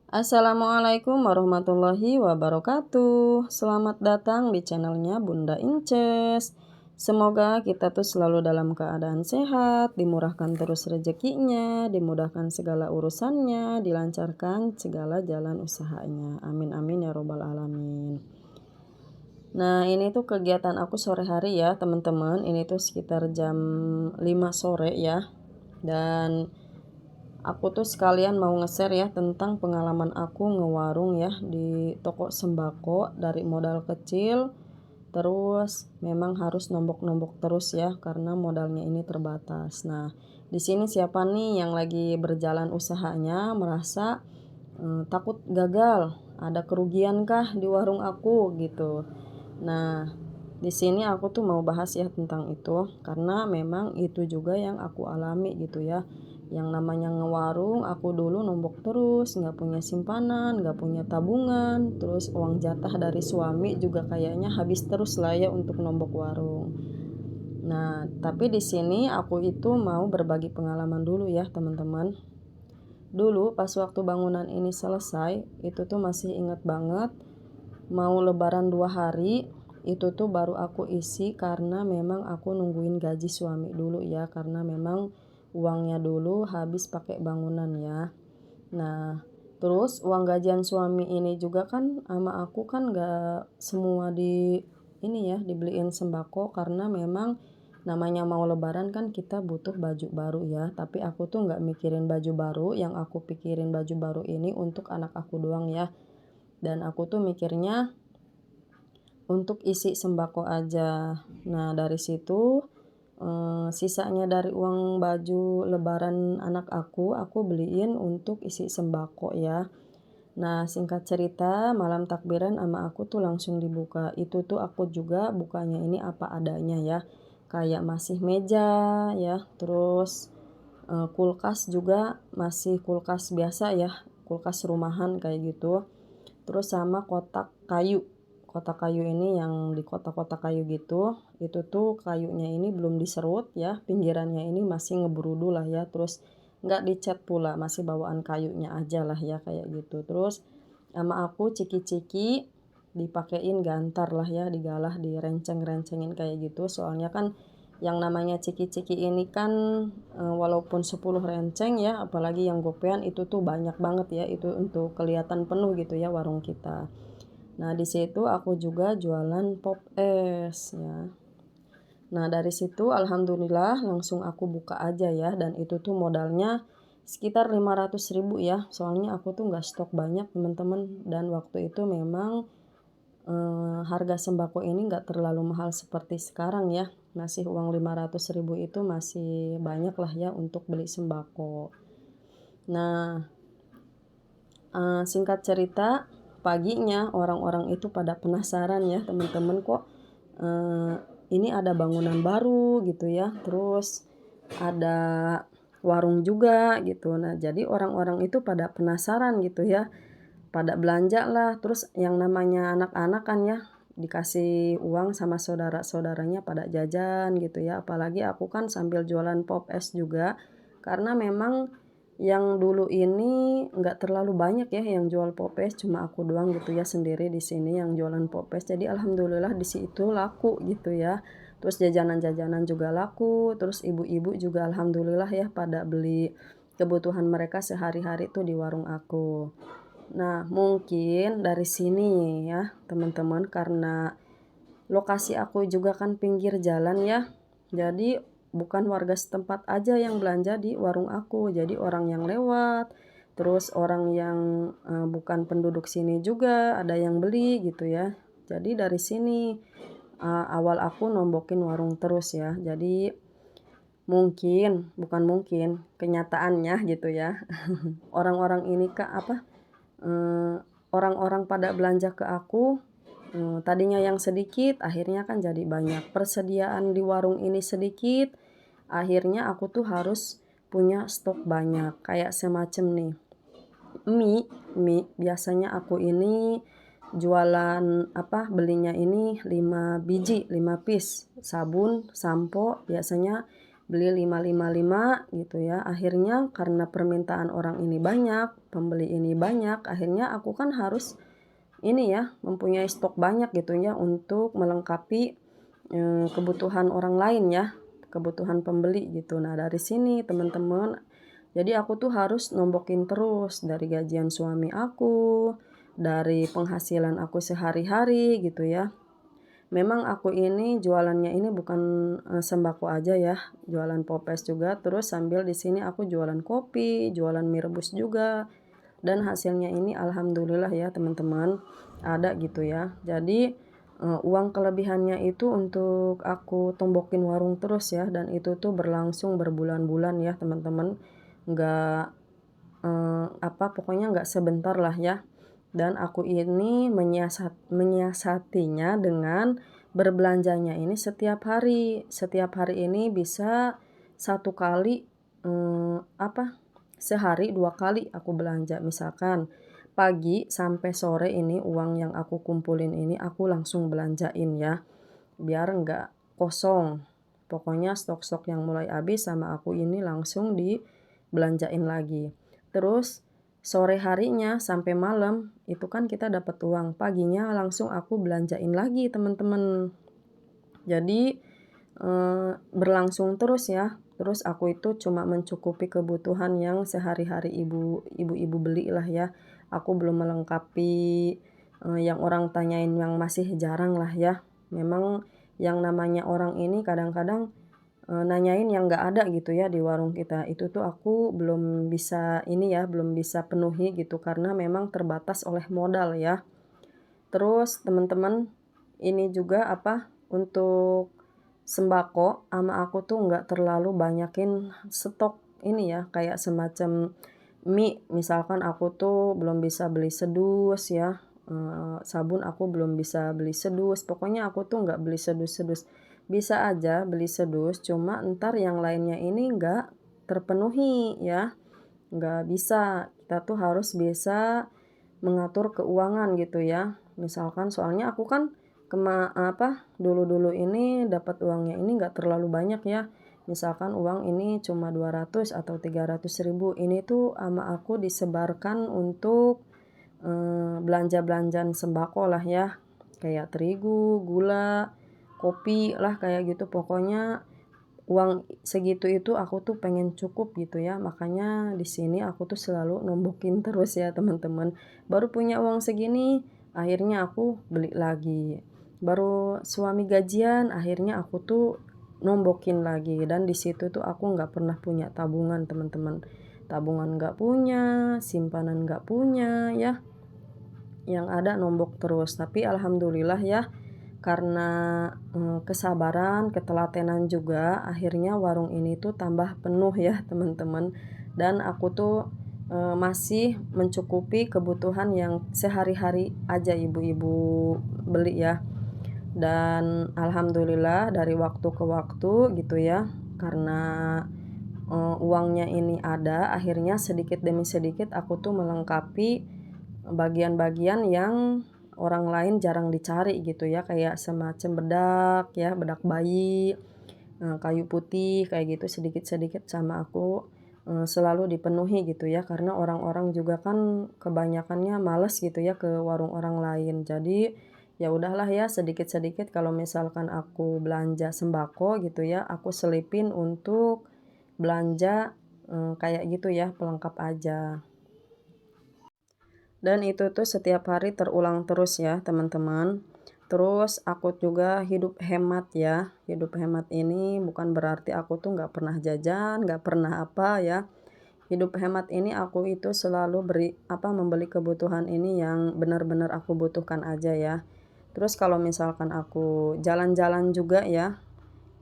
Assalamualaikum warahmatullahi wabarakatuh. Selamat datang di channelnya Bunda Inces. Semoga kita tuh selalu dalam keadaan sehat, dimurahkan terus rezekinya, dimudahkan segala urusannya, dilancarkan segala jalan usahanya. Amin amin ya robbal alamin. Nah, ini tuh kegiatan aku sore hari ya, teman-teman. Ini tuh sekitar jam 5 sore ya. Dan aku tuh sekalian mau nge-share ya tentang pengalaman aku ngewarung ya di toko sembako dari modal kecil, terus memang harus nombok-nombok terus ya karena modalnya ini terbatas. Nah, di sini siapa nih yang lagi berjalan usahanya merasa takut gagal, ada kerugian kah di warung aku gitu. Nah, di sini aku tuh mau bahas ya tentang itu karena memang itu juga yang aku alami gitu ya. Yang namanya ngewarung, aku dulu nombok terus, nggak punya simpanan, nggak punya tabungan, terus uang jatah dari suami juga kayaknya habis terus lah ya untuk nombok warung. Nah, tapi di sini aku itu mau berbagi pengalaman dulu ya teman-teman. Dulu pas waktu bangunan ini selesai, itu tuh masih inget banget, mau lebaran 2 hari, itu tuh baru aku isi karena memang aku nungguin gaji suami dulu ya, karena memang uangnya dulu habis pakai bangunan ya. Nah, terus uang gajian suami ini juga kan sama aku kan gak semua ini ya dibeliin sembako karena memang namanya mau lebaran kan kita butuh baju baru ya. Tapi aku tuh nggak mikirin baju baru, yang aku pikirin baju baru ini untuk anak aku doang ya. Dan aku tuh mikirnya untuk isi sembako aja. Nah, dari situ sisanya dari uang baju lebaran anak aku beliin untuk isi sembako ya. Nah, singkat cerita, malam takbiran sama aku tuh langsung dibuka. Itu tuh aku juga bukanya ini apa adanya ya. Kayak masih meja ya, terus kulkas juga masih kulkas biasa ya, kulkas rumahan kayak gitu. Terus sama kotak kayu. Kotak kayu ini yang di kotak-kotak kayu gitu, itu tuh kayunya ini belum diserut ya, pinggirannya ini masih ngeberudu lah ya, terus nggak dicat pula, masih bawaan kayunya aja lah ya kayak gitu. Terus sama aku ciki-ciki dipakein gantar lah ya, digalah, direnceng-rencengin kayak gitu. Soalnya kan yang namanya ciki-ciki ini kan walaupun 10 renceng ya, apalagi yang gopean itu tuh banyak banget ya, itu untuk kelihatan penuh gitu ya warung kita. Nah, di situ aku juga jualan pop es ya. Nah, dari situ alhamdulillah langsung aku buka aja ya, dan itu tuh modalnya sekitar 500.000 ya. Soalnya aku tuh nggak stok banyak teman-teman, dan waktu itu memang harga sembako ini nggak terlalu mahal seperti sekarang ya. Masih uang 500.000 itu masih banyak lah ya untuk beli sembako. Nah, singkat cerita, paginya orang-orang itu pada penasaran ya teman-teman, kok ini ada bangunan baru gitu ya, terus ada warung juga gitu. Nah, jadi orang-orang itu pada penasaran gitu ya, pada belanja lah. Terus yang namanya anak-anak kan ya, dikasih uang sama saudara-saudaranya pada jajan gitu ya. Apalagi aku kan sambil jualan pop es juga, karena memang yang dulu ini nggak terlalu banyak ya yang jual pop es, cuma aku doang gitu ya sendiri di sini yang jualan pop es. Jadi alhamdulillah di situ laku gitu ya. Terus jajanan-jajanan juga laku, terus ibu-ibu juga alhamdulillah ya pada beli kebutuhan mereka sehari-hari tuh di warung aku. Nah, mungkin dari sini ya teman-teman, karena lokasi aku juga kan pinggir jalan ya. Jadi bukan warga setempat aja yang belanja di warung aku. Jadi orang yang lewat, terus orang yang bukan penduduk sini juga ada yang beli gitu ya. Jadi dari sini awal aku nombokin warung terus ya. Jadi mungkin, bukan mungkin, kenyataannya gitu ya. Orang-orang ini orang-orang pada belanja ke aku, tadinya yang sedikit, akhirnya kan jadi banyak. Persediaan di warung ini sedikit, akhirnya aku tuh harus punya stok banyak. Kayak semacam nih, mie biasanya aku ini jualan belinya ini 5 biji, 5 piece. Sabun, sampo biasanya beli 5 gitu ya. Akhirnya karena permintaan orang ini banyak, pembeli ini banyak, akhirnya aku kan harus ini ya, mempunyai stok banyak gitu ya untuk melengkapi, kebutuhan orang lain ya, kebutuhan pembeli gitu. Nah dari sini teman-teman, jadi aku tuh harus nombokin terus dari gajian suami aku, dari penghasilan aku sehari-hari gitu ya. Memang aku ini jualannya ini bukan, sembako aja ya, jualan popes juga, terus sambil di sini aku jualan kopi, jualan mie rebus juga, dan hasilnya ini alhamdulillah ya teman-teman, ada gitu ya. Jadi, uang kelebihannya itu untuk aku tombokin warung terus ya, dan itu tuh berlangsung berbulan-bulan ya teman-teman, nggak, pokoknya nggak sebentar lah ya. Dan aku ini menyiasatinya dengan berbelanjanya ini setiap hari. Setiap hari ini bisa satu kali, sehari 2 kali aku belanja. Misalkan pagi sampai sore ini uang yang aku kumpulin ini aku langsung belanjain ya, biar nggak kosong. Pokoknya stok-stok yang mulai habis sama aku ini langsung dibelanjain lagi. Terus sore harinya sampai malam, itu kan kita dapat uang, paginya langsung aku belanjain lagi teman-teman. Jadi, berlangsung terus ya, terus aku itu cuma mencukupi kebutuhan yang sehari-hari ibu-ibu beli lah ya. Aku belum melengkapi, yang orang tanyain yang masih jarang lah ya. Memang yang namanya orang ini kadang-kadang nanyain yang nggak ada gitu ya di warung kita. Itu tuh aku belum bisa ini ya, belum bisa penuhi gitu karena memang terbatas oleh modal ya. Terus teman-teman, ini juga untuk sembako ama aku tuh nggak terlalu banyakin stok ini ya, kayak semacam mie, misalkan aku tuh belum bisa beli sedus ya, sabun aku belum bisa beli sedus, pokoknya aku tuh nggak beli sedus-sedus. Bisa aja beli sedus, cuma entar yang lainnya ini nggak terpenuhi ya, nggak bisa. Kita tuh harus bisa mengatur keuangan gitu ya. Misalkan soalnya aku kan dulu-dulu ini dapat uangnya ini nggak terlalu banyak ya. Misalkan uang ini cuma 200 atau 300 ribu, ini tuh ama aku disebarkan untuk, belanja-belanjaan sembako lah ya, kayak terigu, gula, kopi lah kayak gitu. Pokoknya uang segitu itu aku tuh pengen cukup gitu ya, makanya di sini aku tuh selalu nombokin terus ya teman-teman. Baru punya uang segini, akhirnya aku beli lagi. Baru suami gajian, akhirnya aku tuh nombokin lagi dan di situ tuh aku nggak pernah punya tabungan teman-teman. Tabungan nggak punya, simpanan nggak punya ya, yang ada nombok terus. Tapi alhamdulillah ya, karena, kesabaran, ketelatenan juga, akhirnya warung ini tuh tambah penuh ya teman-teman. Dan aku tuh, masih mencukupi kebutuhan yang sehari-hari aja ibu-ibu beli ya. Dan alhamdulillah dari waktu ke waktu gitu ya, karena, uangnya ini ada, akhirnya sedikit demi sedikit aku tuh melengkapi bagian-bagian yang orang lain jarang dicari gitu ya, kayak semacam bedak ya, bedak bayi, kayu putih kayak gitu sedikit-sedikit sama aku, selalu dipenuhi gitu ya, karena orang-orang juga kan kebanyakannya males gitu ya ke warung orang lain. Jadi, ya udahlah ya sedikit-sedikit kalau misalkan aku belanja sembako gitu ya, aku selipin untuk belanja, kayak gitu ya, pelengkap aja. Dan itu tuh setiap hari terulang terus ya teman-teman. Terus aku juga hidup hemat ya. Hidup hemat ini bukan berarti aku tuh nggak pernah jajan, nggak pernah apa ya. Hidup hemat ini aku itu selalu membeli kebutuhan ini yang benar-benar aku butuhkan aja ya. Terus kalau misalkan aku jalan-jalan juga ya,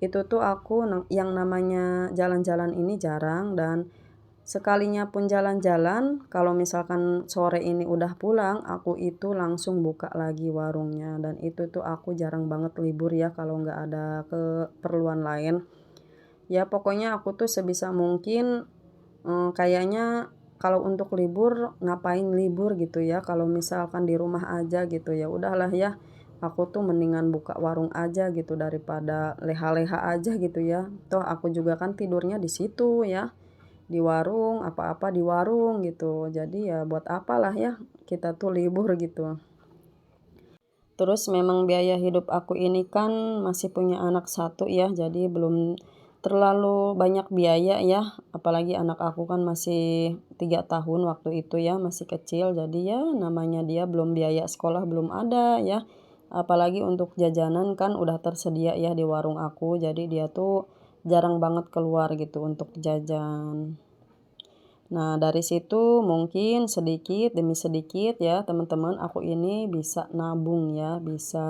itu tuh aku yang namanya jalan-jalan ini jarang, dan sekalinya pun jalan-jalan, kalau misalkan sore ini udah pulang, aku itu langsung buka lagi warungnya. Dan itu tuh aku jarang banget libur ya kalau nggak ada keperluan lain. Ya pokoknya aku tuh sebisa mungkin, kayaknya kalau untuk libur, ngapain libur gitu ya, kalau misalkan di rumah aja gitu, ya udahlah ya, aku tuh mendingan buka warung aja gitu daripada leha-leha aja gitu ya. Toh aku juga kan tidurnya di situ ya. di warung, apa-apa di warung gitu. Jadi ya buat apalah ya kita tuh libur gitu. Terus memang biaya hidup aku ini kan masih punya anak satu ya, jadi belum terlalu banyak biaya ya, apalagi anak aku kan masih 3 tahun waktu itu ya, masih kecil. Jadi ya namanya dia belum biaya sekolah belum ada ya, apalagi untuk jajanan kan udah tersedia ya di warung aku, jadi dia tuh jarang banget keluar gitu untuk jajan. Nah, dari situ mungkin sedikit demi sedikit ya, teman-teman, aku ini bisa nabung ya, bisa,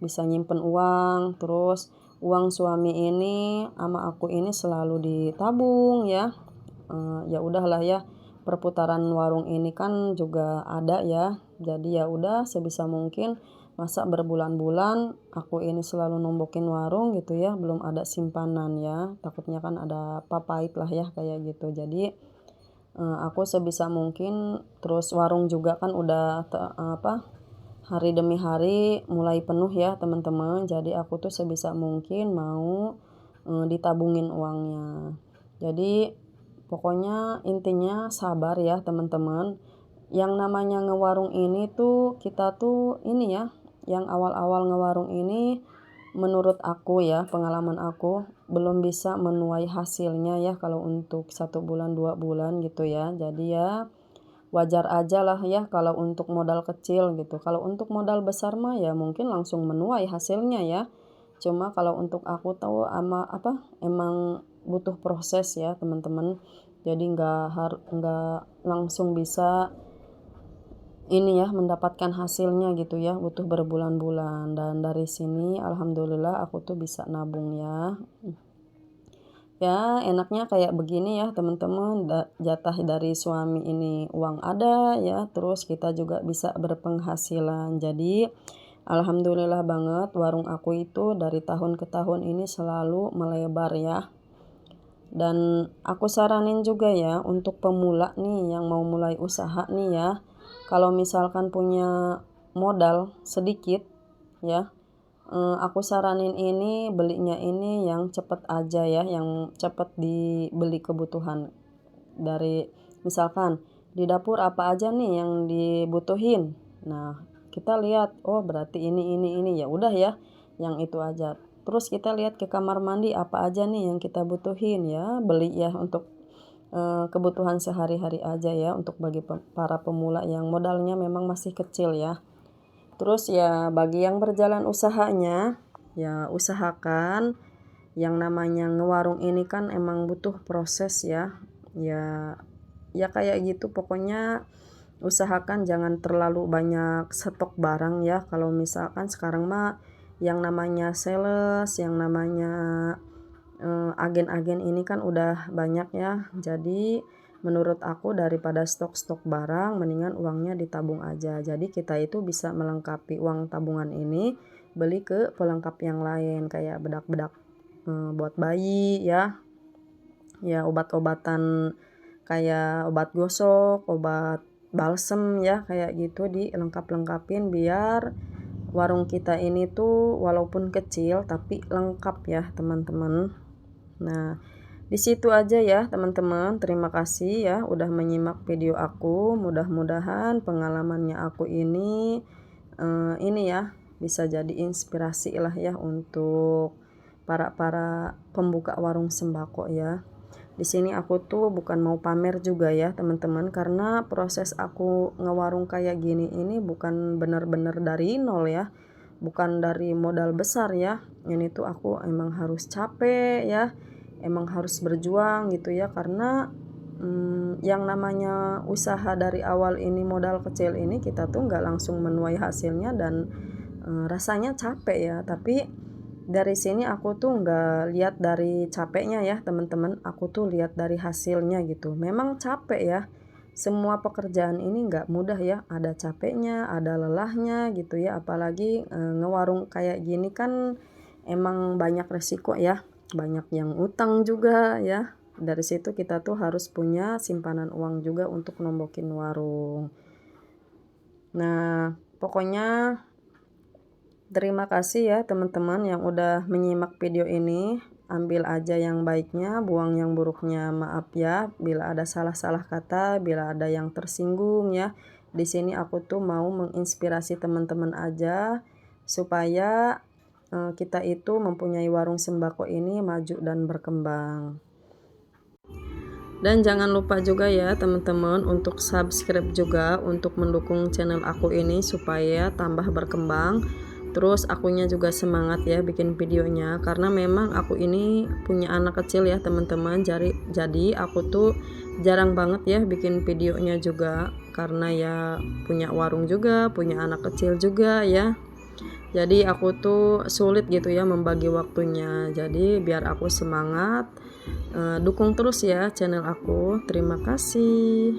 bisa nyimpen uang, terus uang suami ini sama aku ini selalu ditabung ya. Ya udahlah ya, perputaran warung ini kan juga ada ya. Jadi ya udah sebisa mungkin masa berbulan-bulan aku ini selalu nombokin warung gitu ya, belum ada simpanan ya. Takutnya kan ada apa pahit lah ya kayak gitu. Jadi aku sebisa mungkin terus warung juga kan udah hari demi hari mulai penuh ya teman-teman. Jadi aku tuh sebisa mungkin mau ditabungin uangnya. Jadi pokoknya intinya sabar ya teman-teman. Yang namanya ngewarung ini tuh kita tuh ini ya, yang awal-awal ngewarung ini menurut aku ya, pengalaman aku belum bisa menuai hasilnya ya kalau untuk 1 bulan 2 bulan gitu ya. Jadi ya wajar aja lah ya kalau untuk modal kecil gitu. Kalau untuk modal besar mah ya mungkin langsung menuai hasilnya ya. Cuma kalau untuk aku tahu emang butuh proses ya teman-teman. Jadi nggak langsung bisa ini ya mendapatkan hasilnya gitu ya, butuh berbulan-bulan. Dan dari sini alhamdulillah aku tuh bisa nabung ya. Ya, enaknya kayak begini ya, teman-teman, jatah dari suami ini uang ada ya, terus kita juga bisa berpenghasilan. Jadi, alhamdulillah banget warung aku itu dari tahun ke tahun ini selalu melebar ya. Dan aku saranin juga ya untuk pemula nih yang mau mulai usaha nih ya. Kalau misalkan punya modal sedikit ya, aku saranin ini belinya ini yang cepet aja ya, yang cepet dibeli kebutuhan. Dari misalkan di dapur apa aja nih yang dibutuhin. Nah, kita lihat, oh berarti ini, ya udah ya, yang itu aja. Terus kita lihat ke kamar mandi apa aja nih yang kita butuhin ya, beli ya untuk kebutuhan sehari-hari aja ya untuk bagi para pemula yang modalnya memang masih kecil ya. Terus ya bagi yang berjalan usahanya, ya usahakan yang namanya ngewarung ini kan emang butuh proses ya. Ya ya kayak gitu pokoknya usahakan jangan terlalu banyak stok barang ya. Kalau misalkan sekarang mah yang namanya sales, yang namanya agen-agen ini kan udah banyak ya. Jadi menurut aku daripada stok-stok barang mendingan uangnya ditabung aja. Jadi kita itu bisa melengkapi uang tabungan ini beli ke pelengkap yang lain kayak bedak-bedak buat bayi ya. Ya obat-obatan kayak obat gosok, obat balsem ya kayak gitu dilengkap-lengkapin biar warung kita ini tuh walaupun kecil tapi lengkap ya teman-teman. Nah, di situ aja ya teman-teman. Terima kasih ya udah menyimak video aku. Mudah-mudahan pengalamannya aku ini ya bisa jadi inspirasi lah ya untuk para pembuka warung sembako ya. Di sini aku tuh bukan mau pamer juga ya teman-teman, karena proses aku ngewarung kayak gini ini bukan benar-benar dari nol ya. Bukan dari modal besar ya. Ini tuh aku emang harus capek ya. Emang harus berjuang gitu ya, karena yang namanya usaha dari awal ini modal kecil ini kita tuh nggak langsung menuai hasilnya dan rasanya capek ya. Tapi dari sini aku tuh nggak lihat dari capeknya ya teman-teman, aku tuh lihat dari hasilnya gitu. Memang capek ya, semua pekerjaan ini nggak mudah ya, ada capeknya, ada lelahnya gitu ya. Apalagi ngewarung kayak gini kan emang banyak resiko ya, banyak yang utang juga ya. Dari situ kita tuh harus punya simpanan uang juga untuk nombokin warung. Nah, pokoknya terima kasih ya teman-teman yang udah menyimak video ini. ambil aja yang baiknya, buang yang buruknya. Maaf ya bila ada salah-salah kata, bila ada yang tersinggung ya. Di sini aku tuh mau menginspirasi teman-teman aja supaya kita itu mempunyai warung sembako ini maju dan berkembang. Dan jangan lupa juga ya teman-teman untuk subscribe juga untuk mendukung channel aku ini supaya tambah berkembang. Terus akunya juga semangat ya bikin videonya, karena memang aku ini punya anak kecil ya teman-teman. Jadi aku tuh jarang banget ya bikin videonya juga, karena ya punya warung juga, punya anak kecil juga ya. Jadi aku tuh sulit gitu ya membagi waktunya. Jadi biar aku semangat, dukung terus ya channel aku. Terima kasih.